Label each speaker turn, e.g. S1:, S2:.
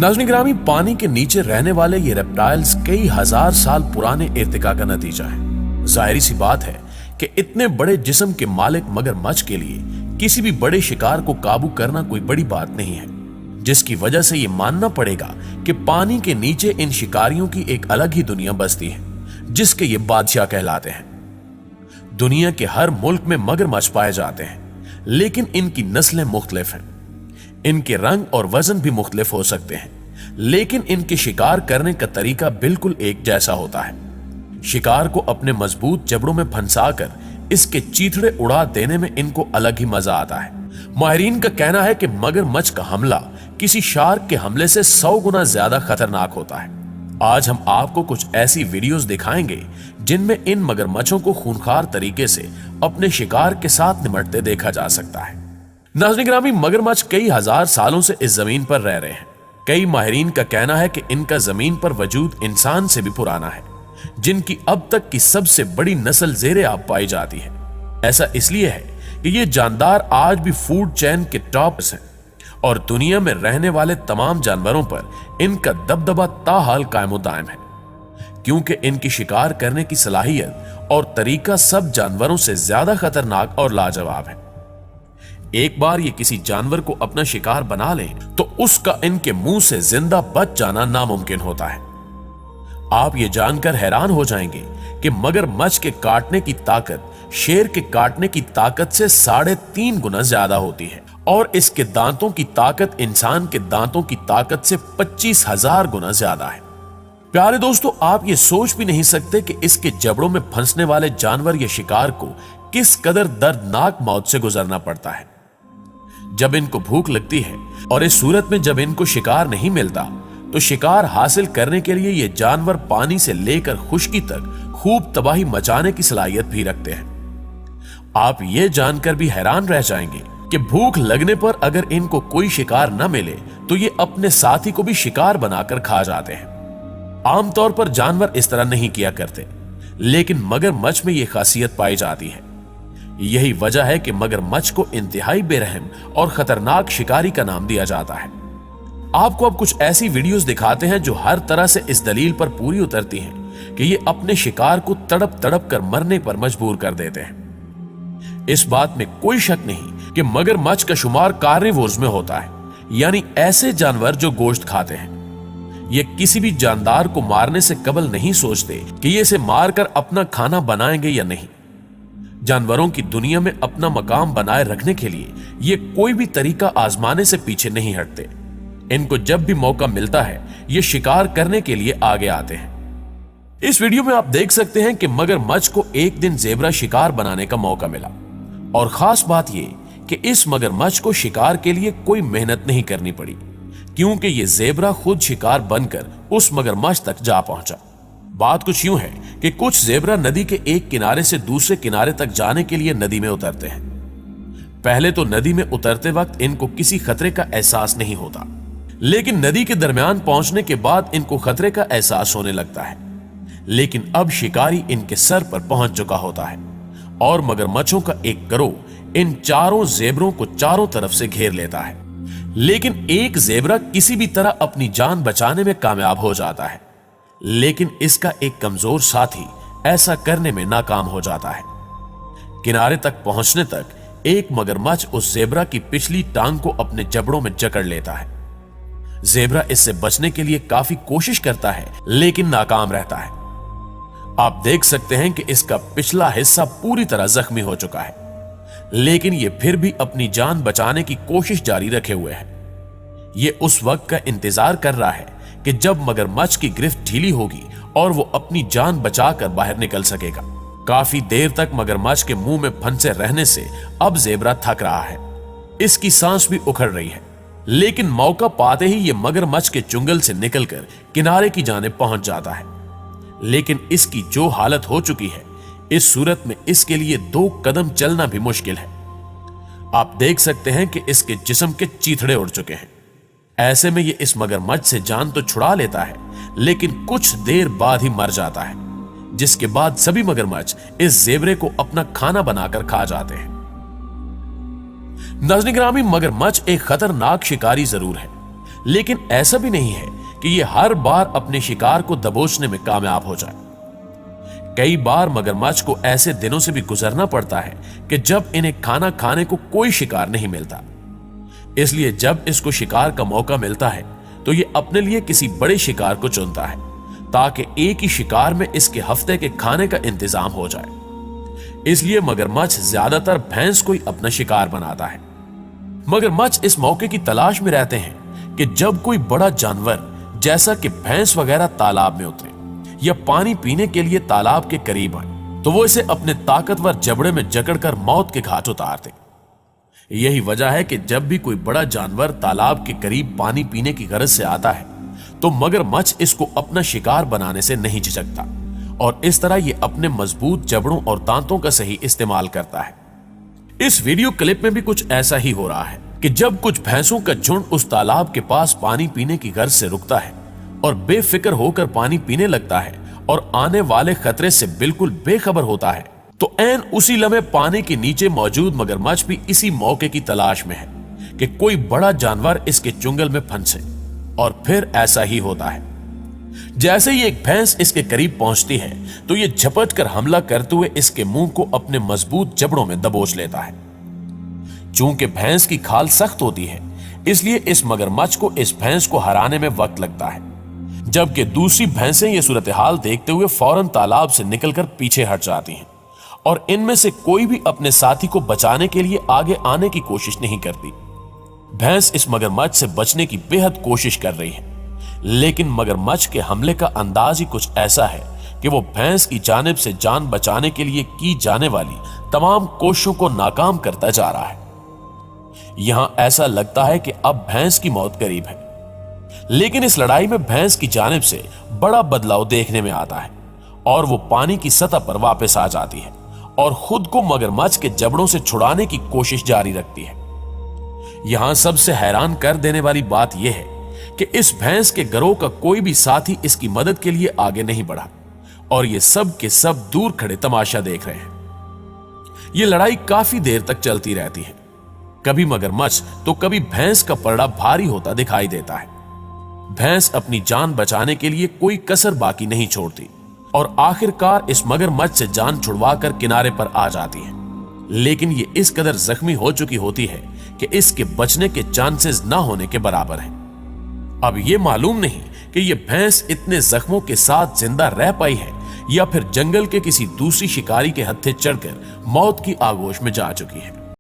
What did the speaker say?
S1: नाज़रीन गिरामी, पानी के नीचे रहने वाले ये रेप्टाइल्स कई हजार साल पुराने इर्तिका का नतीजा है। जाहिर सी बात है कि इतने बड़े जिस्म के मालिक मगरमच्छ के लिए किसी भी बड़े शिकार को काबू करना कोई बड़ी बात नहीं है, जिसकी वजह से ये मानना पड़ेगा कि पानी के नीचे इन शिकारियों की एक अलग ही दुनिया बसती है, जिसके ये बादशाह कहलाते हैं। दुनिया के हर मुल्क में मगरमच्छ पाए जाते हैं, लेकिन इनकी नस्लें मुख्तलिफ हैं। इनके रंग और वजन भी मुख्तलिफ हो सकते हैं, लेकिन इनके शिकार करने का तरीका बिल्कुल एक जैसा होता है। शिकार को अपने मजबूत जबड़ों में फंसाकर इसके चीथड़े उड़ा देने में इनको अलग ही मजा आता है। माहिरीन का कहना है कि मगरमच्छ का हमला किसी शार्क के हमले से 100 गुना ज्यादा खतरनाक होता है। आज हम आपको कुछ ऐसी वीडियोस दिखाएंगे जिनमें इन मगरमच्छों को खूंखार तरीके से अपने शिकार के साथ निपटते देखा जा सकता है। नाज़रीन गिरामी, मगरमच्छ कई हजार सालों से इस जमीन पर रह रहे हैं। कई माहिरीन का कहना है कि इनका जमीन पर वजूद इंसान से भी पुराना है, जिनकी अब तक की सबसे बड़ी नस्ल ज़ेरे आब पाई जाती है। ऐसा इसलिए है कि ये जानदार आज भी फूड चेन के टॉप हैं और दुनिया में रहने वाले तमाम जानवरों पर इनका दबदबा ताहाल कायम दायम है, क्योंकि इनकी शिकार करने की सलाहियत और तरीका सब जानवरों से ज्यादा खतरनाक और लाजवाब है। एक बार ये किसी जानवर को अपना शिकार बना लें तो उसका इनके मुंह से जिंदा बच जाना नामुमकिन होता है। आप ये जानकर हैरान हो जाएंगे कि मगरमच्छ के काटने की ताकत शेर के काटने की ताकत से 3.5 गुना ज्यादा होती है और इसके दांतों की ताकत इंसान के दांतों की ताकत से 25,000 गुना ज्यादा है। प्यारे दोस्तों, आप ये सोच भी नहीं सकते कि इसके जबड़ों में फंसने वाले जानवर या शिकार को किस कदर दर्दनाक मौत से गुजरना पड़ता है। जब इनको भूख लगती है और इस सूरत में जब इनको शिकार नहीं मिलता तो शिकार हासिल करने के लिए ये जानवर पानी से लेकर खुश्की तक खूब तबाही मचाने की सलाहियत भी रखते हैं। आप ये जानकर भी हैरान रह जाएंगे कि भूख लगने पर अगर इनको कोई शिकार न मिले तो ये अपने साथी को भी शिकार बनाकर खा जाते हैं। आमतौर पर जानवर इस तरह नहीं किया करते, लेकिन मगरमच्छ में यह खासियत पाई जाती है। यही वजह है कि मगरमच्छ को इंतहाई बेरहम और खतरनाक शिकारी का नाम दिया जाता है। आपको अब कुछ ऐसी वीडियोस दिखाते हैं जो हर तरह से इस दलील पर पूरी उतरती हैं कि ये अपने शिकार को तड़प तड़प कर मरने पर मजबूर कर देते हैं। इस बात में कोई शक नहीं कि मगरमच्छ का शुमार कार्निवोर्स में होता है, यानी ऐसे जानवर जो गोश्त खाते हैं। ये किसी भी जानदार को मारने से कबल नहीं सोचते कि ये इसे मारकर अपना खाना बनाएंगे या नहीं। जानवरों की दुनिया में अपना मकाम बनाए रखने के लिए ये कोई भी तरीका आजमाने से पीछे नहीं हटते। इनको जब भी मौका मिलता है ये शिकार करने के लिए आगे आते हैं। इस वीडियो में आप देख सकते हैं कि मगरमच्छ को एक दिन ज़ेबरा शिकार बनाने का मौका मिला और खास बात ये कि इस मगरमच्छ को शिकार के लिए कोई मेहनत नहीं करनी पड़ी, क्योंकि ये ज़ेबरा खुद शिकार बनकर उस मगरमच्छ तक जा पहुंचा। बात कुछ यूं है कि कुछ ज़ेबरा नदी के एक किनारे से दूसरे किनारे तक जाने के लिए नदी में उतरते हैं। पहले तो नदी में उतरते वक्त इनको किसी खतरे का एहसास नहीं होता, लेकिन नदी के दरमियान पहुंचने के बाद इनको खतरे का एहसास होने लगता है। लेकिन अब शिकारी इनके सर पर पहुंच चुका होता है और मगरमच्छों का एक गिरोह इन चारों ज़ेबरों को चारों तरफ से घेर लेता है। लेकिन एक ज़ेबरा किसी भी तरह अपनी जान बचाने में कामयाब हो जाता है, लेकिन इसका एक कमजोर साथी ऐसा करने में नाकाम हो जाता है। किनारे तक पहुंचने तक एक मगरमच्छ उस ज़ेबरा की पिछली टांग को अपने जबड़ों में जकड़ लेता है। ज़ेबरा इससे बचने के लिए काफी कोशिश करता है, लेकिन नाकाम रहता है। आप देख सकते हैं कि इसका पिछला हिस्सा पूरी तरह जख्मी हो चुका है, लेकिन यह फिर भी अपनी जान बचाने की कोशिश जारी रखे हुए है। यह उस वक्त का इंतजार कर रहा है कि जब मगरमच्छ की गिरफ्त ढीली होगी और वो अपनी जान बचाकर बाहर निकल सकेगा। काफी देर तक मगरमच्छ के मुंह में फंसे रहने से अब ज़ेबरा थक रहा है, इसकी सांस भी उखड़ रही है, लेकिन मौका पाते ही ये मगरमच्छ के चुंगल से निकलकर किनारे की जानिब पहुंच जाता है। लेकिन इसकी जो हालत हो चुकी है, इस सूरत में इसके लिए 2 कदम चलना भी मुश्किल है। आप देख सकते हैं कि इसके जिस्म के चीथड़े उड़ चुके हैं। ऐसे में ये इस मगरमच्छ से जान तो छुड़ा लेता है, लेकिन कुछ देर बाद ही मर जाता है, जिसके बाद सभी मगरमच्छ इस ज़ेबरे को अपना खाना बनाकर खा जाते हैं। नाज़रीन गिरामी, मगरमच्छ एक खतरनाक शिकारी जरूर है, लेकिन ऐसा भी नहीं है कि ये हर बार अपने शिकार को दबोचने में कामयाब हो जाए। कई बार मगरमच्छ को ऐसे दिनों से भी गुजरना पड़ता है कि जब इन्हें खाना खाने को कोई शिकार नहीं मिलता। इसलिए जब इसको शिकार का मौका मिलता है तो ये अपने लिए किसी बड़े शिकार को चुनता है, ताकि एक ही शिकार में इसके हफ्ते के खाने का इंतजाम हो जाए। इसलिए मगरमच्छ ज्यादातर भैंस को ही अपना शिकार बनाता है। मगरमच्छ इस मौके की तलाश में रहते हैं कि जब कोई बड़ा जानवर जैसा कि भैंस वगैरह तालाब में उतरे या पानी पीने के लिए तालाब के करीब आए, तो वो इसे अपने ताकतवर जबड़े में जकड़कर मौत के घाट उतार दे। यही वजह है कि जब भी कोई बड़ा जानवर तालाब के करीब पानी पीने की गरज से आता है तो मगरमच्छ इसको अपना शिकार बनाने से नहीं झिझकता, और इस तरह ये अपने मजबूत जबड़ों और दांतों का सही इस्तेमाल करता है। इस वीडियो क्लिप में भी कुछ ऐसा ही हो रहा है कि जब कुछ भैंसों का झुंड उस तालाब के पास पानी पीने की गर्ज से रुकता है और बेफिक्र होकर पानी पीने लगता है और आने वाले खतरे से बिल्कुल बेखबर होता है, तो ऐन उसी लम्हे पानी के नीचे मौजूद मगरमच्छ भी इसी मौके की तलाश में है कि कोई बड़ा जानवर इसके चुंगल में फंसे। और फिर ऐसा ही होता है। जैसे ही एक भैंस इसके करीब पहुंचती है तो ये झपट कर हमला करते हुए इसके मुंह को अपने मजबूत जबड़ों में दबोच लेता है। चूंकि भैंस की खाल सख्त होती है, इसलिए इस मगरमच्छ को इस भैंस को हराने में वक्त लगता है, जबकि दूसरी भैंसें ये सूरत हाल देखते हुए फौरन तालाब से निकलकर पीछे हट जाती हैं और इनमें से कोई भी अपने साथी को बचाने के लिए आगे आने की कोशिश नहीं करती। भैंस इस मगरमच्छ से बचने की बेहद कोशिश कर रही है, लेकिन मगरमच्छ के हमले का अंदाज ही कुछ ऐसा है कि वो भैंस की जानिब से जान बचाने के लिए की जाने वाली तमाम कोशिशों को नाकाम करता जा रहा है। यहां ऐसा लगता है कि अब भैंस की मौत करीब है, लेकिन इस लड़ाई में भैंस की जानिब से बड़ा बदलाव देखने में आता है और वो पानी की सतह पर वापस आ जाती है और खुद को मगरमच्छ के जबड़ों से छुड़ाने की कोशिश जारी रखती है। यहां सबसे हैरान कर देने वाली बात यह है कि इस भैंस के गिरोह का कोई भी साथी इसकी मदद के लिए आगे नहीं बढ़ा और ये सब के सब दूर खड़े तमाशा देख रहे हैं। ये लड़ाई काफी देर तक चलती रहती है। कभी मगरमच्छ तो कभी भैंस का पलड़ा भारी होता दिखाई देता है। भैंस अपनी जान बचाने के लिए कोई कसर बाकी नहीं छोड़ती और आखिरकार इस मगरमच्छ से जान छुड़वाकर किनारे पर आ जाती है, लेकिन ये इस कदर जख्मी हो चुकी होती है कि इसके बचने के चांसेस ना होने के बराबर हैं। अब ये मालूम नहीं कि ये भैंस इतने जख्मों के साथ जिंदा रह पाई है या फिर जंगल के किसी दूसरी शिकारी के हत्थे चढ़कर मौत की आगोश में जा चुकी है।